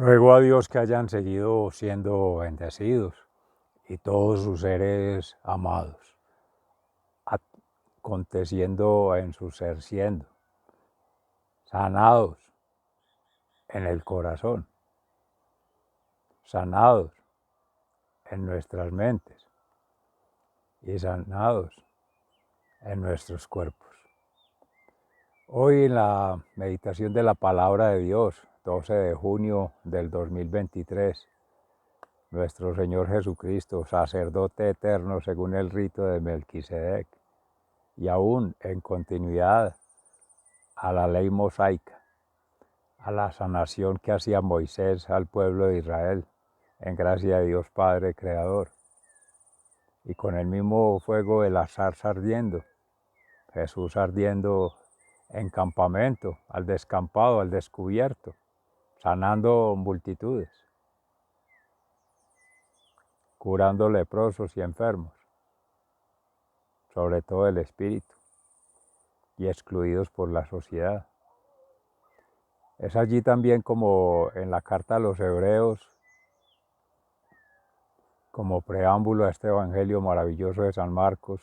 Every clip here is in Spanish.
Ruego a Dios que hayan seguido siendo bendecidos y todos sus seres amados, aconteciendo en su ser siendo, sanados en el corazón, sanados en nuestras mentes y sanados en nuestros cuerpos. Hoy en la meditación de la palabra de Dios, 12 de junio del 2023, nuestro Señor Jesucristo, sacerdote eterno según el rito de Melquisedec, y aún en continuidad a la ley mosaica, a la sanación que hacía Moisés al pueblo de Israel, en gracia de Dios Padre Creador, y con el mismo fuego de la zarza ardiendo, Jesús ardiendo en campamento, al descampado, al descubierto, sanando multitudes, curando leprosos y enfermos, sobre todo el espíritu, y excluidos por la sociedad. Es allí también como en la carta a los Hebreos, como preámbulo a este evangelio maravilloso de San Marcos,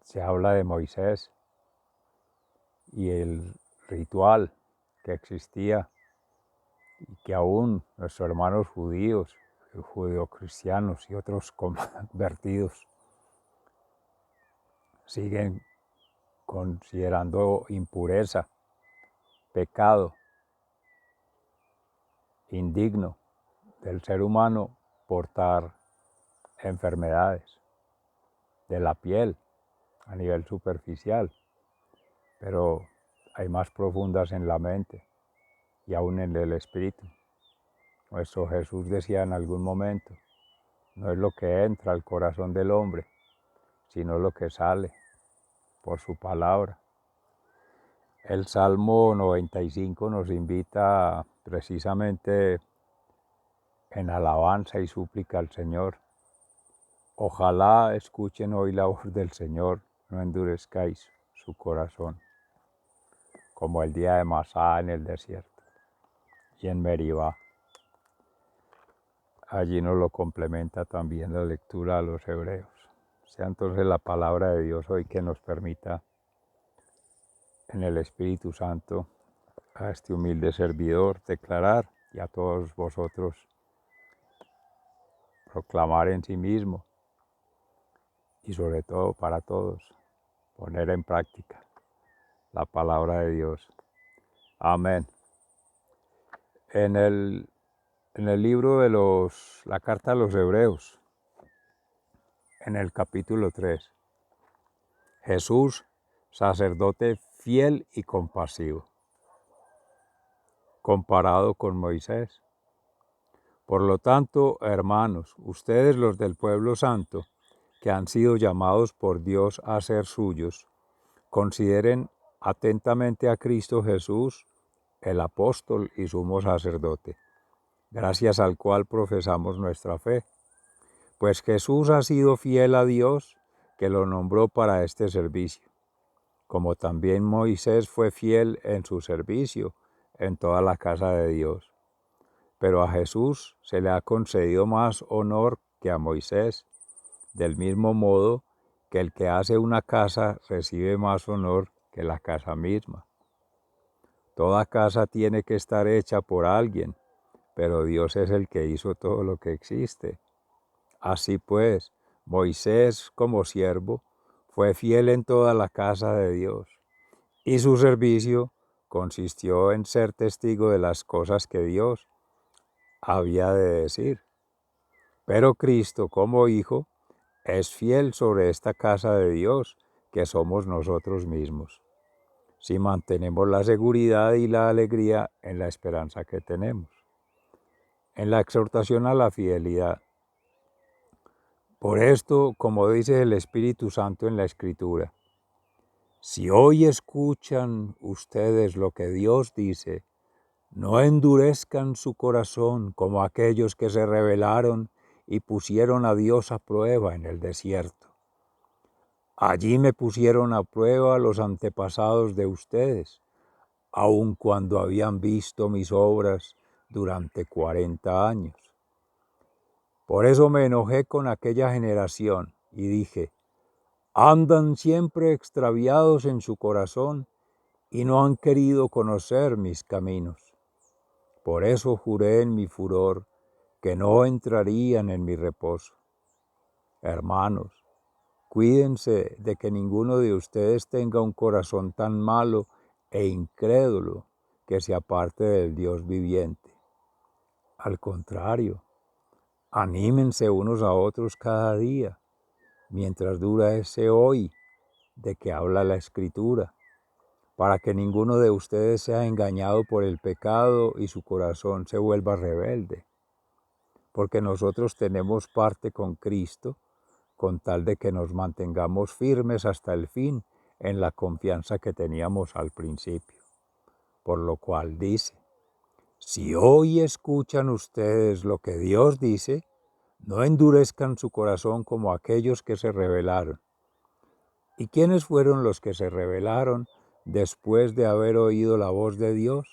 se habla de Moisés y el ritual que existía y que aún nuestros hermanos judíos, judeocristianos y otros convertidos siguen considerando impureza, pecado, indigno del ser humano portar enfermedades de la piel a nivel superficial, pero hay más profundas en la mente y aún en el espíritu. Nuestro Jesús decía en algún momento, no es lo que entra al corazón del hombre, sino lo que sale por su palabra. El Salmo 95 nos invita precisamente en alabanza y súplica al Señor. Ojalá escuchen hoy la voz del Señor, no endurezcáis su corazón, como el día de Masá en el desierto y en Meribá. Allí nos lo complementa también la lectura a los hebreos. Sea entonces la palabra de Dios hoy que nos permita en el Espíritu Santo a este humilde servidor declarar y a todos vosotros proclamar en sí mismo y sobre todo para todos poner en práctica la palabra de Dios. Amén. En el libro de la carta a los Hebreos, en el capítulo 3, Jesús, sacerdote fiel y compasivo, comparado con Moisés. Por lo tanto, hermanos, ustedes los del pueblo santo, que han sido llamados por Dios a ser suyos, consideren atentamente a Cristo Jesús, el apóstol y sumo sacerdote, gracias al cual profesamos nuestra fe. Pues Jesús ha sido fiel a Dios, que lo nombró para este servicio, como también Moisés fue fiel en su servicio en toda la casa de Dios. Pero a Jesús se le ha concedido más honor que a Moisés, del mismo modo que el que hace una casa recibe más honor que la casa misma. Toda casa tiene que estar hecha por alguien, pero Dios es el que hizo todo lo que existe. Así pues, Moisés, como siervo, fue fiel en toda la casa de Dios, y su servicio consistió en ser testigo de las cosas que Dios había de decir. Pero Cristo, como Hijo, es fiel sobre esta casa de Dios, que somos nosotros mismos, si mantenemos la seguridad y la alegría en la esperanza que tenemos. En la exhortación a la fidelidad. Por esto, como dice el Espíritu Santo en la Escritura, si hoy escuchan ustedes lo que Dios dice, no endurezcan su corazón como aquellos que se rebelaron y pusieron a Dios a prueba en el desierto. Allí me pusieron a prueba los antepasados de ustedes, aun cuando habían visto mis obras, durante 40 años. Por eso me enojé con aquella generación y dije, andan siempre extraviados en su corazón y no han querido conocer mis caminos. Por eso juré en mi furor que no entrarían en mi reposo. Hermanos, cuídense de que ninguno de ustedes tenga un corazón tan malo e incrédulo que se aparte del Dios viviente. Al contrario, anímense unos a otros cada día, mientras dura ese hoy de que habla la Escritura, para que ninguno de ustedes sea engañado por el pecado y su corazón se vuelva rebelde. Porque nosotros tenemos parte con Cristo, con tal de que nos mantengamos firmes hasta el fin en la confianza que teníamos al principio. Por lo cual dice, si hoy escuchan ustedes lo que Dios dice, no endurezcan su corazón como aquellos que se rebelaron. ¿Y quiénes fueron los que se rebelaron después de haber oído la voz de Dios?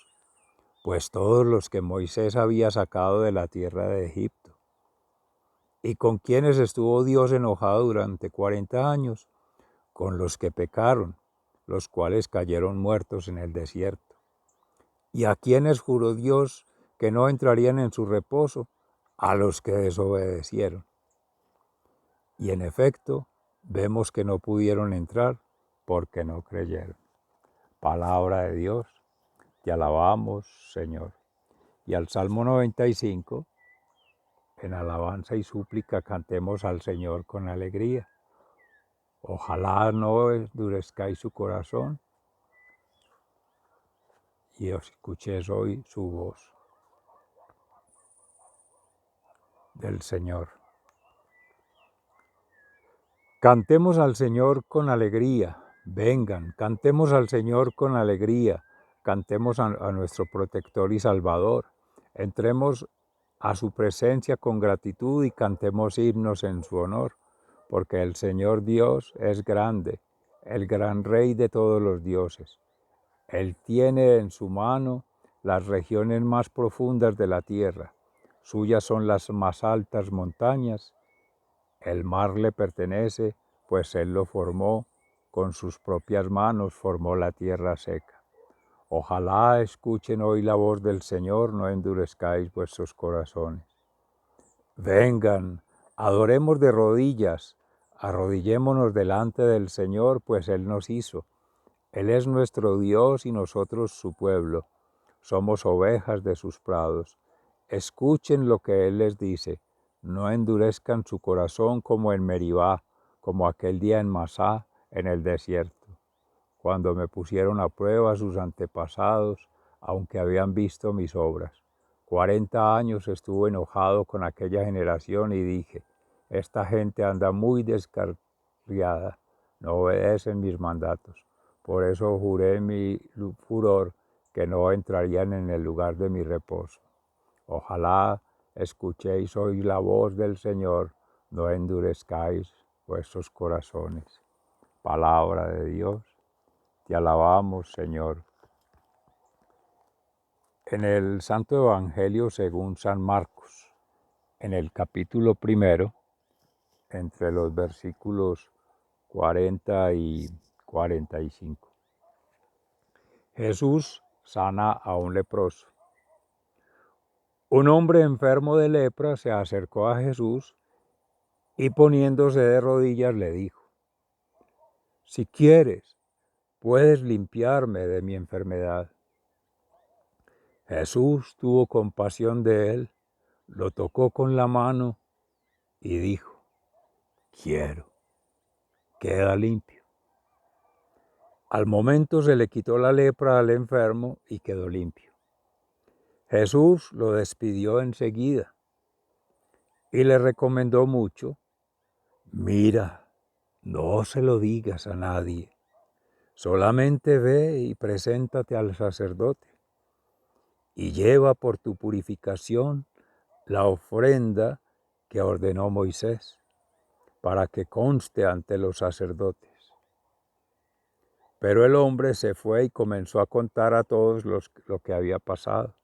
Pues todos los que Moisés había sacado de la tierra de Egipto. ¿Y con quiénes estuvo Dios enojado durante 40 años? Con los que pecaron, los cuales cayeron muertos en el desierto. ¿Y a quiénes juró Dios que no entrarían en su reposo? A los que desobedecieron. Y en efecto, vemos que no pudieron entrar porque no creyeron. Palabra de Dios, te alabamos, Señor. Y al Salmo 95, en alabanza y súplica, cantemos al Señor con alegría. Ojalá no endurezcáis su corazón y os escuchéis hoy su voz del Señor. Cantemos al Señor con alegría. Vengan, cantemos al Señor con alegría. Cantemos a nuestro protector y salvador. Entremos a su presencia con gratitud y cantemos himnos en su honor, porque el Señor Dios es grande, el gran Rey de todos los dioses. Él tiene en su mano las regiones más profundas de la tierra. Suyas son las más altas montañas. El mar le pertenece, pues Él lo formó, con sus propias manos formó la tierra seca. Ojalá escuchen hoy la voz del Señor, no endurezcáis vuestros corazones. Vengan, adoremos de rodillas, arrodillémonos delante del Señor, pues Él nos hizo. Él es nuestro Dios y nosotros su pueblo. Somos ovejas de sus prados. Escuchen lo que Él les dice. No endurezcan su corazón como en Meribá, como aquel día en Masá, en el desierto, cuando me pusieron a prueba sus antepasados, aunque habían visto mis obras. 40 años estuve enojado con aquella generación y dije, esta gente anda muy descarriada, no obedecen mis mandatos. Por eso juré en mi furor que no entrarían en el lugar de mi reposo. Ojalá escuchéis hoy la voz del Señor, no endurezcáis vuestros corazones. Palabra de Dios, te alabamos, Señor. En el Santo Evangelio según San Marcos, en el capítulo 1, entre los versículos 40 y 45. Jesús sana a un leproso. Un hombre enfermo de lepra se acercó a Jesús y poniéndose de rodillas le dijo, si quieres, puedes limpiarme de mi enfermedad. Jesús tuvo compasión de él, lo tocó con la mano y dijo, quiero, queda limpio. Al momento se le quitó la lepra al enfermo y quedó limpio. Jesús lo despidió enseguida y le recomendó mucho, mira, no se lo digas a nadie, solamente ve y preséntate al sacerdote y lleva por tu purificación la ofrenda que ordenó Moisés, para que conste ante los sacerdotes. Pero el hombre se fue y comenzó a contar a todos lo que había pasado.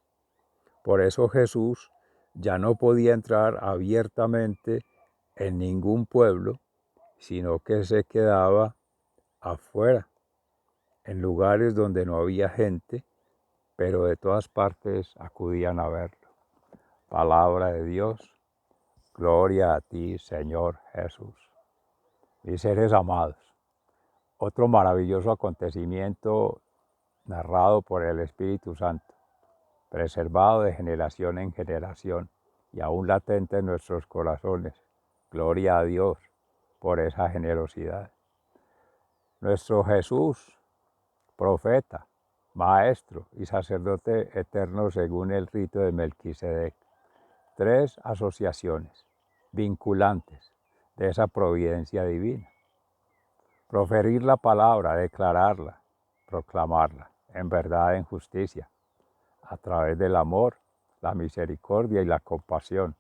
Por eso Jesús ya no podía entrar abiertamente en ningún pueblo, sino que se quedaba afuera, en lugares donde no había gente, pero de todas partes acudían a verlo. Palabra de Dios, gloria a ti, Señor Jesús. Mis seres amados, otro maravilloso acontecimiento narrado por el Espíritu Santo, preservado de generación en generación y aún latente en nuestros corazones. Gloria a Dios por esa generosidad. Nuestro Jesús, profeta, maestro y sacerdote eterno según el rito de Melquisedec. Tres asociaciones vinculantes de esa providencia divina. Proferir la palabra, declararla, proclamarla, en verdad, en justicia, a través del amor, la misericordia y la compasión,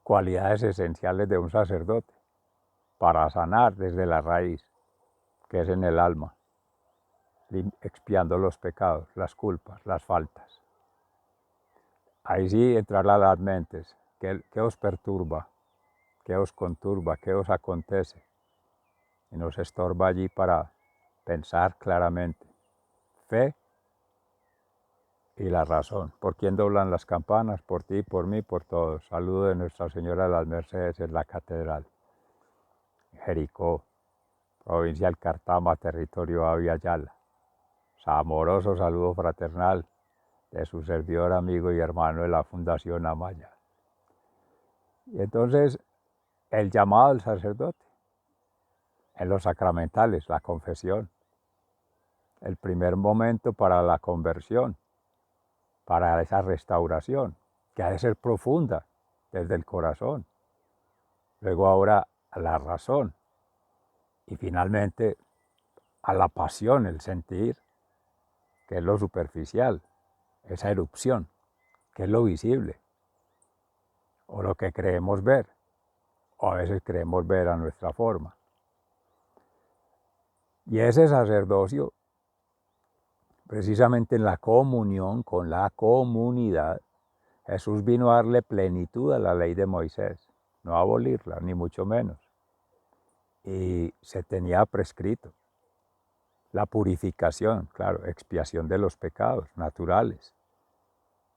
cualidades esenciales de un sacerdote, para sanar desde la raíz, que es en el alma, expiando los pecados, las culpas, las faltas. Ahí sí entrar a las mentes. ¿Qué os perturba? ¿Qué os conturba? ¿Qué os acontece? Y nos estorba allí para pensar claramente. Fe y la razón. ¿Por quién doblan las campanas? Por ti, por mí, por todos. Saludo de Nuestra Señora de las Mercedes en la Catedral. Jericó, provincia del Cartama, territorio Avia Yala. Amoroso saludo fraternal de su servidor, amigo y hermano de la Fundación Amaya. Y entonces, el llamado al sacerdote, en los sacramentales, la confesión, el primer momento para la conversión, para esa restauración, que ha de ser profunda desde el corazón. Luego ahora a la razón y finalmente a la pasión, el sentir, que es lo superficial, esa erupción, que es lo visible, o lo que creemos ver, o a veces creemos ver a nuestra forma. Y ese sacerdocio, precisamente en la comunión con la comunidad, Jesús vino a darle plenitud a la ley de Moisés, no a abolirla, ni mucho menos. Y se tenía prescrito la purificación, claro, expiación de los pecados naturales,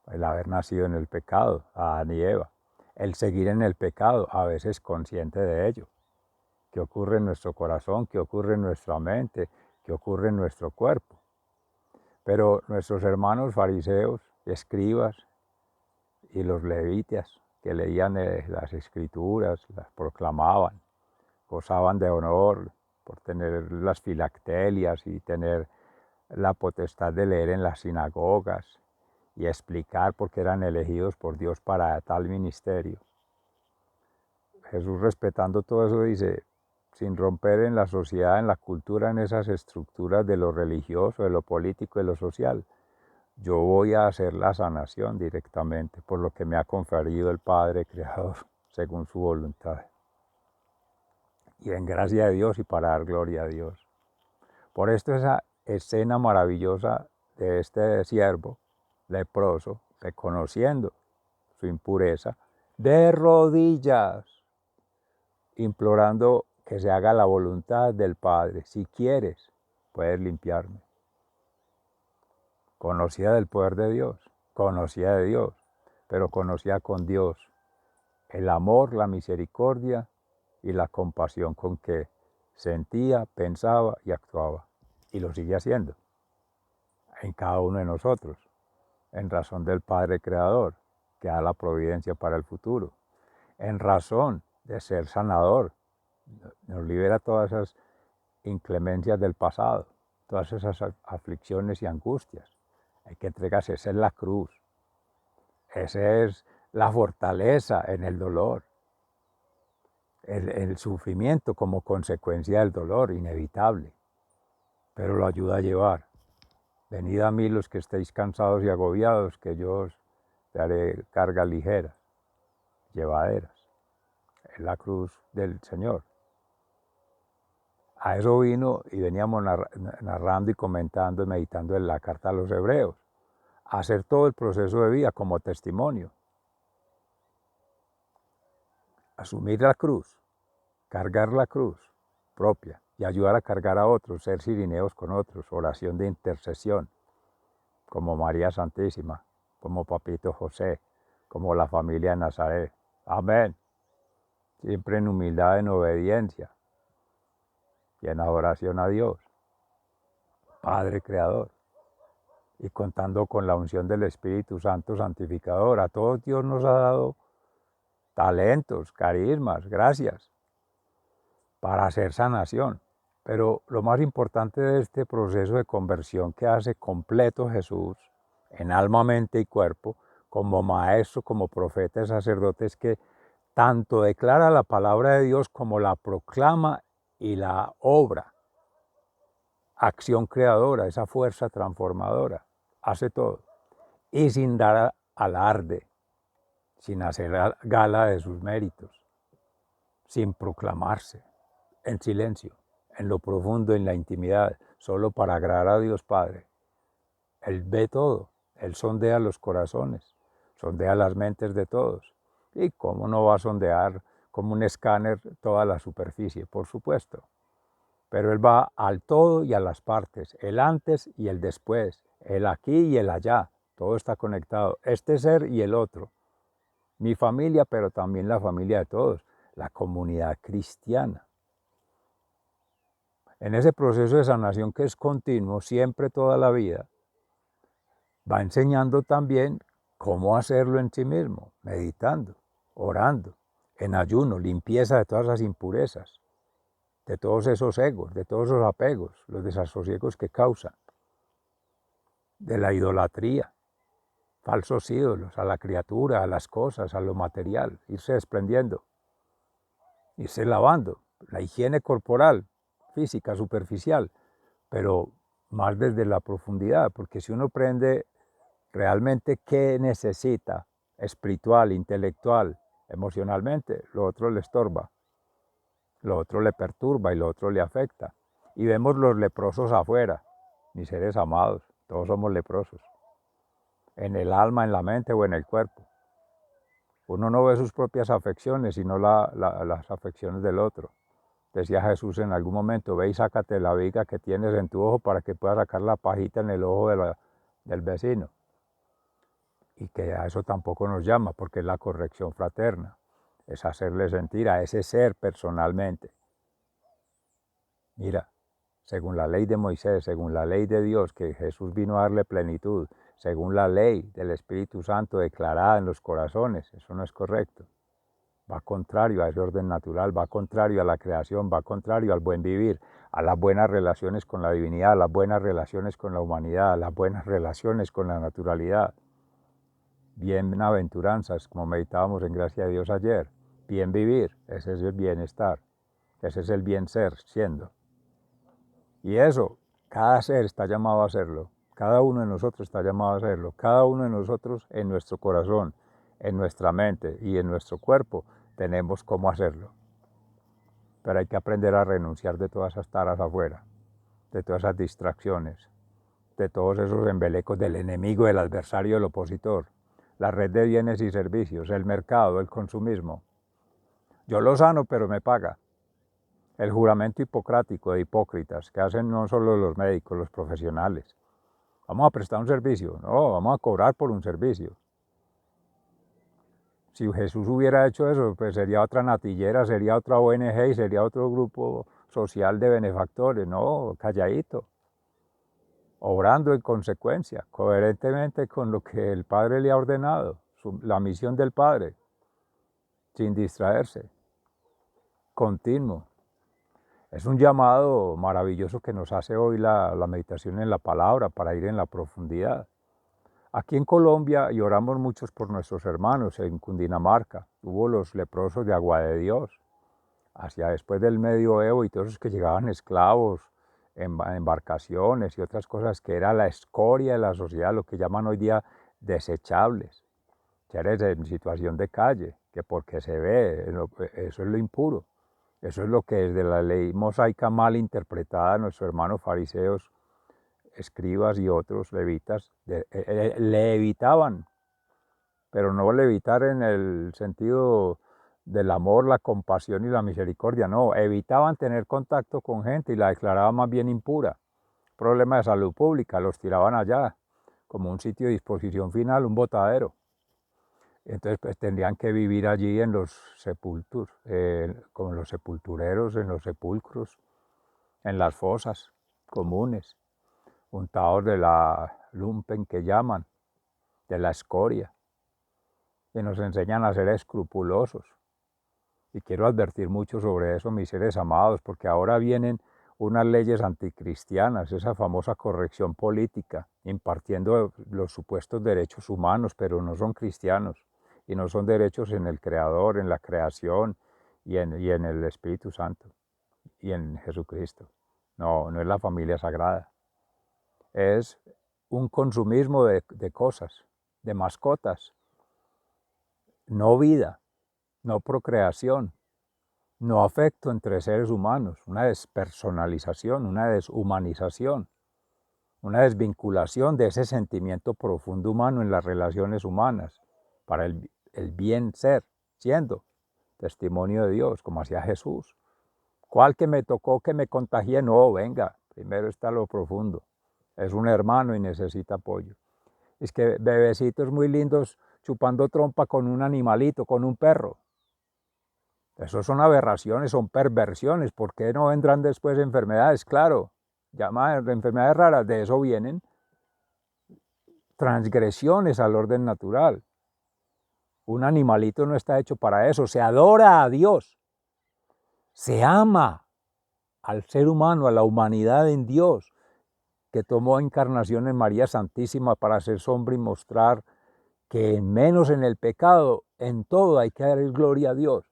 el haber nacido en el pecado, Adán y Eva, el seguir en el pecado, a veces consciente de ello, que ocurre en nuestro corazón, que ocurre en nuestra mente, que ocurre en nuestro cuerpo. Pero nuestros hermanos fariseos, escribas y los levitas que leían las escrituras, las proclamaban, gozaban de honor por tener las filactelias y tener la potestad de leer en las sinagogas y explicar por qué eran elegidos por Dios para tal ministerio. Jesús, respetando todo eso, dice, sin romper en la sociedad, en la cultura, en esas estructuras de lo religioso, de lo político, de lo social, yo voy a hacer la sanación directamente por lo que me ha conferido el Padre Creador según su voluntad. Y en gracia de Dios y para dar gloria a Dios. Por esto esa escena maravillosa de este siervo leproso, reconociendo su impureza, de rodillas, implorando que se haga la voluntad del Padre. Si quieres, puedes limpiarme. Conocía del poder de Dios, conocía de Dios, pero conocía con Dios el amor, la misericordia y la compasión con que sentía, pensaba y actuaba. Y lo sigue haciendo en cada uno de nosotros, en razón del Padre Creador, que da la providencia para el futuro, en razón de ser sanador, nos libera todas esas inclemencias del pasado, todas esas aflicciones y angustias. Hay que entregarse, esa es la cruz, esa es la fortaleza en el dolor, el sufrimiento como consecuencia del dolor, inevitable, pero lo ayuda a llevar. Venid a mí los que estéis cansados y agobiados, que yo os daré cargas ligeras, llevaderas. Es la cruz del Señor. A eso vino y veníamos narrando y comentando y meditando en la carta a los Hebreos, hacer todo el proceso de vida como testimonio, asumir la cruz, cargar la cruz propia y ayudar a cargar a otros, ser cirineos con otros, oración de intercesión, como María Santísima, como Papito José, como la familia de Nazaret. Amén. Siempre en humildad, en obediencia y en adoración a Dios, Padre Creador, y contando con la unción del Espíritu Santo Santificador. A todos Dios nos ha dado talentos, carismas, gracias, para hacer sanación. Pero lo más importante de este proceso de conversión que hace completo Jesús, en alma, mente y cuerpo, como maestro, como profeta y sacerdote, es que tanto declara la palabra de Dios como la proclama y la obra. Acción creadora, esa fuerza transformadora, hace todo. Y sin dar alarde, sin hacer gala de sus méritos, sin proclamarse, en silencio, en lo profundo, en la intimidad, solo para agradar a Dios Padre. Él ve todo, Él sondea los corazones, sondea las mentes de todos. ¿Y cómo no va a sondear como un escáner toda la superficie? Por supuesto. Pero Él va al todo y a las partes, el antes y el después, el aquí y el allá. Todo está conectado, este ser y el otro. Mi familia, pero también la familia de todos, la comunidad cristiana. En ese proceso de sanación que es continuo, siempre toda la vida, va enseñando también cómo hacerlo en sí mismo, meditando, orando, en ayuno, limpieza de todas las impurezas, de todos esos egos, de todos esos apegos, los desasosiegos que causan, de la idolatría, falsos ídolos, a la criatura, a las cosas, a lo material, irse desprendiendo, irse lavando, la higiene corporal, física, superficial, pero más desde la profundidad, porque si uno prende realmente qué necesita, espiritual, intelectual, emocionalmente, lo otro le estorba, lo otro le perturba y lo otro le afecta. Y vemos los leprosos afuera, mis seres amados, todos somos leprosos, en el alma, en la mente o en el cuerpo. Uno no ve sus propias afecciones, sino las afecciones del otro. Decía Jesús en algún momento, ve y sácate la viga que tienes en tu ojo para que puedas sacar la pajita en el ojo del vecino. Y que a eso tampoco nos llama, porque es la corrección fraterna, es hacerle sentir a ese ser personalmente. Mira, según la ley de Moisés, según la ley de Dios, que Jesús vino a darle plenitud, según la ley del Espíritu Santo declarada en los corazones, eso no es correcto. Va contrario a ese orden natural, va contrario a la creación, va contrario al buen vivir, a las buenas relaciones con la divinidad, a las buenas relaciones con la humanidad, a las buenas relaciones con la naturalidad. Bienaventuranzas, como meditábamos en Gracia de Dios ayer. Bien vivir, ese es el bienestar, ese es el bien ser, siendo. Y eso, cada ser está llamado a hacerlo, cada uno de nosotros está llamado a hacerlo, cada uno de nosotros en nuestro corazón, en nuestra mente y en nuestro cuerpo tenemos cómo hacerlo. Pero hay que aprender a renunciar de todas esas taras afuera, de todas esas distracciones, de todos esos embelecos del enemigo, del adversario, del opositor, la red de bienes y servicios, el mercado, el consumismo. Yo lo sano, pero me paga. El juramento hipocrático de hipócritas que hacen no solo los médicos, los profesionales. Vamos a prestar un servicio, no, vamos a cobrar por un servicio. Si Jesús hubiera hecho eso, pues sería otra natillera, sería otra ONG y sería otro grupo social de benefactores. No, calladito, obrando en consecuencia, coherentemente con lo que el Padre le ha ordenado, la misión del Padre, sin distraerse, continuo. Es un llamado maravilloso que nos hace hoy la meditación en la palabra para ir en la profundidad. Aquí en Colombia, y oramos muchos por nuestros hermanos, en Cundinamarca, hubo los leprosos de Agua de Dios, hacia después del medioevo y todos los que llegaban esclavos, en embarcaciones y otras cosas que era la escoria de la sociedad, lo que llaman hoy día desechables, seres en situación de calle, que porque se ve, eso es lo impuro. Eso es lo que desde la ley mosaica mal interpretada nuestros hermanos fariseos escribas y otros levitas le evitaban, pero no levitar en el sentido del amor, la compasión y la misericordia, no, evitaban tener contacto con gente y la declaraban más bien impura. Problema de salud pública, los tiraban allá, como un sitio de disposición final, un botadero. Entonces pues, tendrían que vivir allí en los sepulcros, como los sepultureros, en los sepulcros, en las fosas comunes, untados de la lumpen que llaman, de la escoria, que nos enseñan a ser escrupulosos. Y quiero advertir mucho sobre eso, mis seres amados, porque ahora vienen unas leyes anticristianas, esa famosa corrección política, impartiendo los supuestos derechos humanos, pero no son cristianos, y no son derechos en el Creador, en la creación, y en el Espíritu Santo, y en Jesucristo. No, no es la familia sagrada. Es un consumismo de cosas, de mascotas, no vida, no procreación, no afecto entre seres humanos, una despersonalización, una deshumanización, una desvinculación de ese sentimiento profundo humano en las relaciones humanas, para el bien ser, siendo testimonio de Dios, como hacía Jesús. ¿Cuál que me tocó que me contagié? No, venga, primero está lo profundo. Es un hermano y necesita apoyo. Es que bebecitos muy lindos chupando trompa con un animalito, con un perro. Eso son aberraciones, son perversiones. ¿Por qué no vendrán después enfermedades? Claro, llamadas enfermedades raras, de eso vienen transgresiones al orden natural. Un animalito no está hecho para eso, se adora a Dios, se ama al ser humano, a la humanidad en Dios, que tomó encarnación en María Santísima para hacer sombra y mostrar que menos en el pecado, en todo hay que dar gloria a Dios.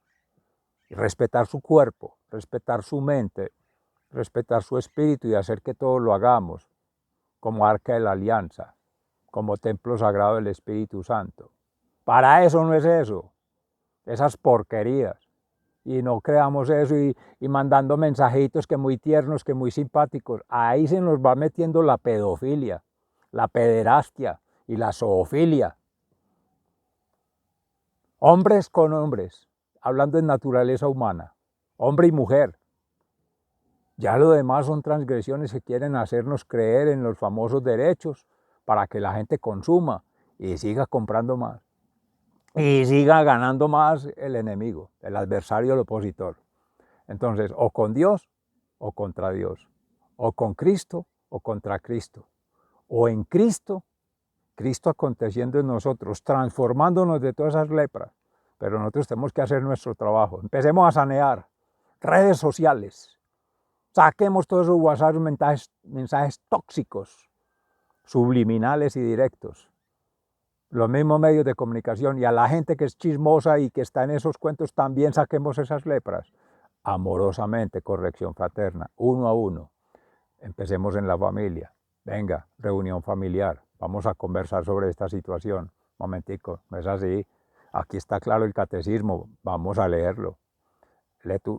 Y respetar su cuerpo, respetar su mente, respetar su espíritu y hacer que todo lo hagamos como arca de la alianza, como templo sagrado del Espíritu Santo. Para eso no es eso, esas porquerías. Y no creamos eso y mandando mensajitos que muy tiernos, que muy simpáticos. Ahí se nos va metiendo la pedofilia, la pederastia y la zoofilia. Hombres con hombres, hablando en naturaleza humana, hombre y mujer. Ya lo demás son transgresiones que quieren hacernos creer en los famosos derechos para que la gente consuma y siga comprando más. Y siga ganando más el enemigo, el adversario, el opositor. Entonces, o con Dios o contra Dios, o con Cristo o contra Cristo, o en Cristo, Cristo aconteciendo en nosotros, transformándonos de todas esas lepras. Pero nosotros tenemos que hacer nuestro trabajo. Empecemos a sanear redes sociales. Saquemos todos esos WhatsApp, mensajes tóxicos, subliminales y directos. Los mismos medios de comunicación, y a la gente que es chismosa y que está en esos cuentos también saquemos esas lepras. Amorosamente, corrección fraterna, uno a uno. Empecemos en la familia. Venga, reunión familiar. Vamos a conversar sobre esta situación. Momentico, no es así. Aquí está claro el catecismo, vamos a leerlo.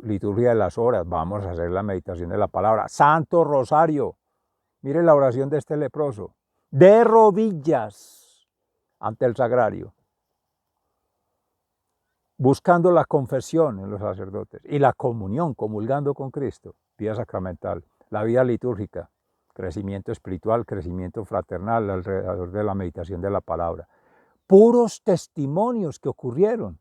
Liturgia de las horas, vamos a hacer la meditación de la palabra. Santo Rosario. Mire la oración de este leproso. De rodillas ante el sagrario, buscando la confesión en los sacerdotes y la comunión, comulgando con Cristo, vida sacramental, la vida litúrgica, crecimiento espiritual, crecimiento fraternal alrededor de la meditación de la palabra. Puros testimonios que ocurrieron.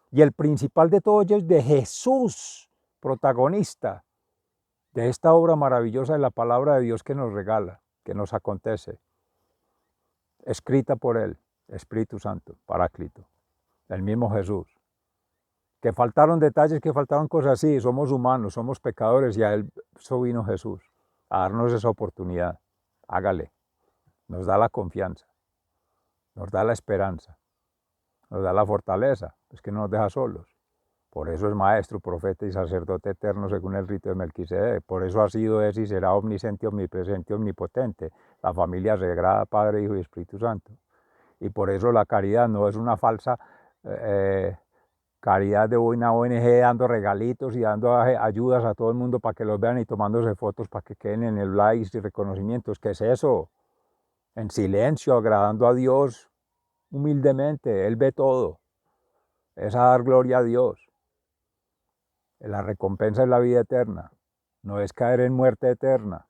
Y el principal de todos ellos de Jesús, protagonista de esta obra maravillosa de la palabra de Dios que nos regala, que nos acontece, escrita por Él, Espíritu Santo, Paráclito, el mismo Jesús. Que faltaron detalles, que faltaron cosas así, somos humanos, somos pecadores y a eso vino Jesús, a darnos esa oportunidad. Hágale, nos da la confianza, nos da la esperanza, nos da la fortaleza, es que no nos deja solos. Por eso es maestro, profeta y sacerdote eterno según el rito de Melquisedec. Por eso ha sido, es y será omnisciente, omnipresente, omnipotente. La familia sagrada, Padre, Hijo y Espíritu Santo. Y por eso la caridad no es una falsa caridad de una ONG dando regalitos y dando ayudas a todo el mundo para que los vean y tomándose fotos para que queden en el likes y reconocimientos. ¿Qué es eso? En silencio, agradando a Dios humildemente. Él ve todo. Es a dar gloria a Dios. La recompensa es la vida eterna. No es caer en muerte eterna,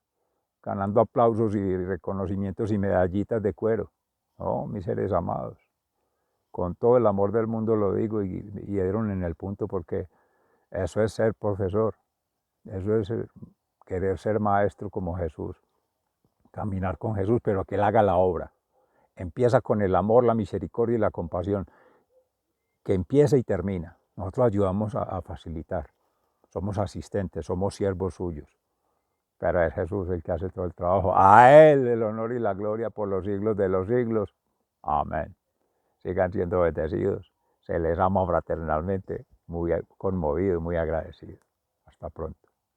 ganando aplausos y reconocimientos y medallitas de cuero. No, mis seres amados. Con todo el amor del mundo lo digo y dieron en el punto porque eso es ser profesor. Eso es querer ser maestro como Jesús. Caminar con Jesús, pero que Él haga la obra. Empieza con el amor, la misericordia y la compasión. Que empieza y termina. Nosotros ayudamos a facilitar. Somos asistentes, somos siervos suyos. Pero es Jesús el que hace todo el trabajo. A Él el honor y la gloria por los siglos de los siglos. Amén. Sigan siendo bendecidos. Se les ama fraternalmente, muy conmovido y muy agradecido. Hasta pronto.